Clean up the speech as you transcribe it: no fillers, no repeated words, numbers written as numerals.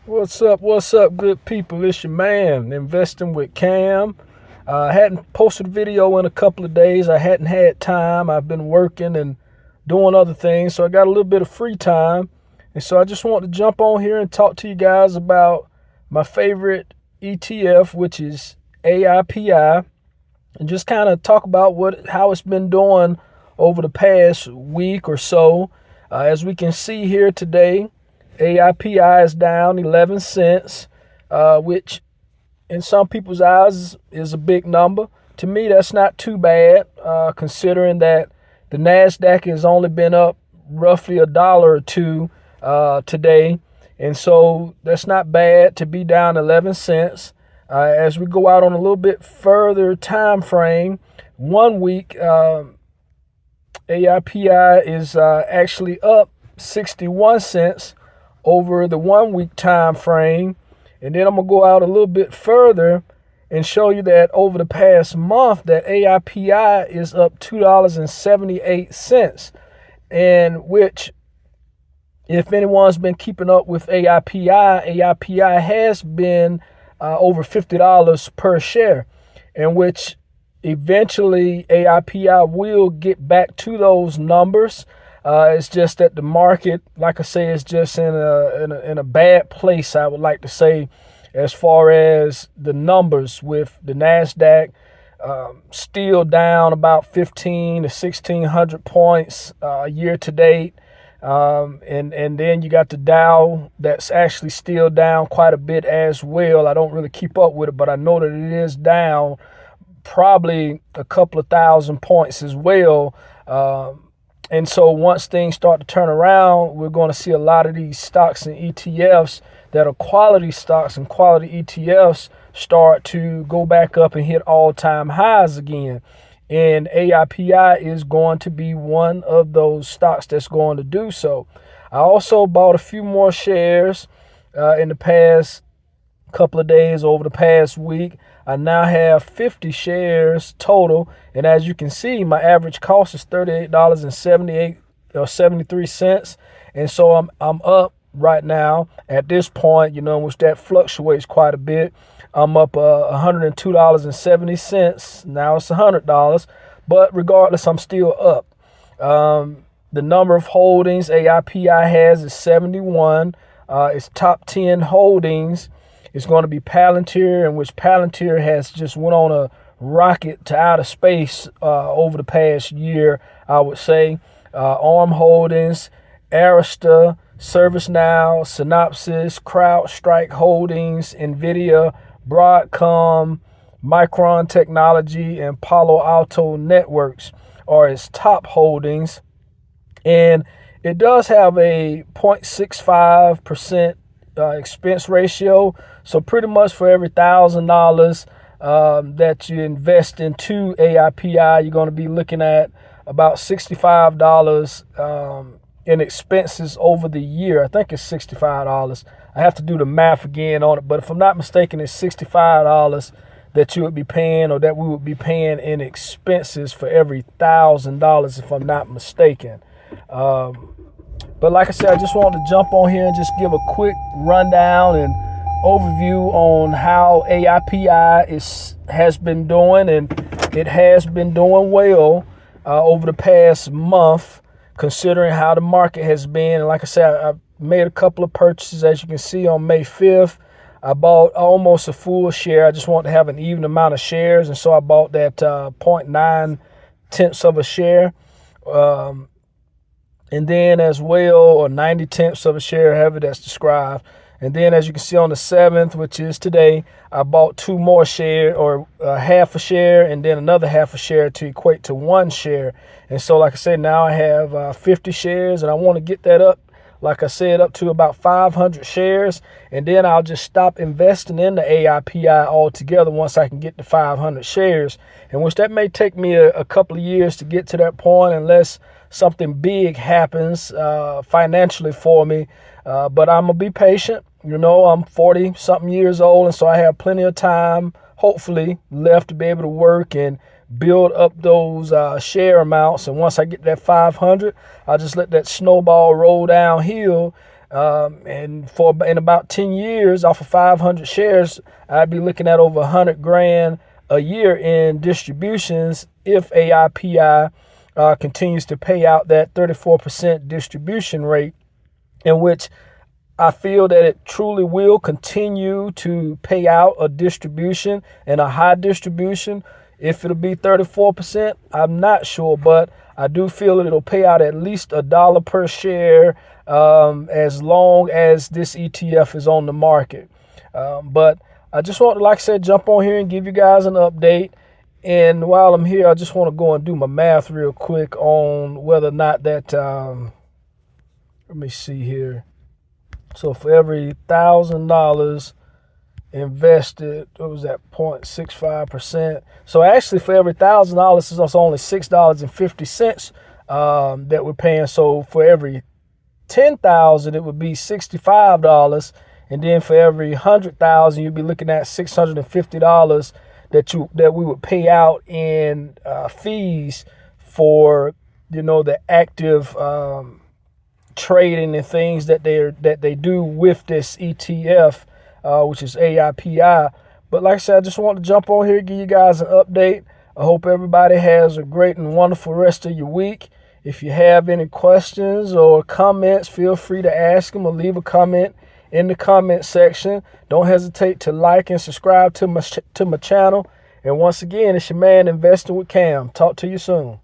What's up, good people? It's your man, Investing with Cam. I hadn't posted a video in a couple of days. I hadn't had time. I've been working and doing other things, so I got a little bit of free time. And so I just want to jump on here and talk to you guys about my favorite ETF, which is AIPI, and just kind of talk about how it's been doing over the past week or so. As we can see here today, AIPI is down 11 cents, which in some people's eyes is a big number. To me, that's not too bad, considering that the NASDAQ has only been up roughly $1 or $2 today. And so that's not bad to be down 11 cents. As we go out on a little bit further time frame, 1 week, AIPI is actually up 61 cents over the 1 week time frame. And then I'm gonna go out a little bit further and show you that over the past month that AIPI is up $2.78, and which, if anyone's been keeping up with AIPI has been over $50 per share, and which eventually AIPI will get back to those numbers. It's just that the market, like I say, is just in a bad place, I would like to say, as far as the numbers, with the NASDAQ still down about 15 to 1,600 points year to date. And then you got the Dow that's actually still down quite a bit as well. I don't really keep up with it, but I know that it is down probably a couple of thousand points as well. And so once things start to turn around, we're going to see a lot of these stocks and ETFs that are quality stocks and quality ETFs start to go back up and hit all-time highs again. And AIPI is going to be one of those stocks that's going to do so. I also bought a few more shares in the past couple of days, over the past week. I now have 50 shares total, and as you can see, my average cost is $38.73, and so I'm up right now at this point, which that fluctuates quite a bit. I'm up $102.70. Now it's $100, but regardless, I'm still up. The number of holdings AIPI has is 71. Its top 10 holdings is going to be Palantir, in which Palantir has just went on a rocket to outer space over the past year, I would say. ARM Holdings, Arista, ServiceNow, Synopsys, CrowdStrike Holdings, NVIDIA, Broadcom, Micron Technology, and Palo Alto Networks are its top holdings. And it does have a 0.65% expense ratio. So pretty much for every $1,000 that you invest into AIPI, you're going to be looking at about $65 in expenses over the year. I think it's $65. I have to do the math again on it, but if I'm not mistaken, it's $65 that you would be paying, or that we would be paying in expenses for every $1,000, if I'm not mistaken. But like I said, I just wanted to jump on here and just give a quick rundown and overview on how AIPI has been doing, and it has been doing well over the past month, considering how the market has been. And like I said, I made a couple of purchases, as you can see, on May 5th. I bought almost a full share. I just wanted to have an even amount of shares, and so I bought that 0.9 tenths of a share. And then as well, or 90 tenths of a share, however that's described. And then as you can see on the 7th, which is today, I bought 2 more shares, or half a share, and then another half a share to equate to 1 share. And so, like I said, now I have 50 shares, and I want to get that up, like I said, up to about 500 shares. And then I'll just stop investing in the AIPI altogether once I can get to 500 shares, and which that may take me a couple of years to get to that point, unless something big happens financially for me. But I'm going to be patient. I'm 40 something years old, and so I have plenty of time, hopefully, left to be able to work and build up those share amounts. And once I get that 500, I'll just let that snowball roll downhill And in about 10 years, off of 500 shares, I'd be looking at over 100 grand a year in distributions if AIPI continues to pay out that 34% distribution rate, in which I feel that it truly will continue to pay out a distribution, and a high distribution. If it'll be 34%, I'm not sure, but I do feel that it'll pay out at least $1 per share as long as this ETF is on the market. But I just want to, like I said, jump on here and give you guys an update. And while I'm here, I just want to go and do my math real quick on whether or not that, let me see here. So for every $1,000 invested, what was that, 0.65%? So actually for every $1,000, it's only $6.50 that we're paying. So for every 10,000, it would be $65, and then for every 100,000, you'd be looking at $650 that we would pay out in fees for, the active trading and things that they do with this ETF, which is AIPI. But like I said, I just want to jump on here, give you guys an update. I hope everybody has a great and wonderful rest of your week. If you have any questions or comments, feel free to ask them or leave a comment in the comment section. Don't hesitate to like and subscribe to my channel. And once again, it's your man Investing with Cam. Talk to you soon.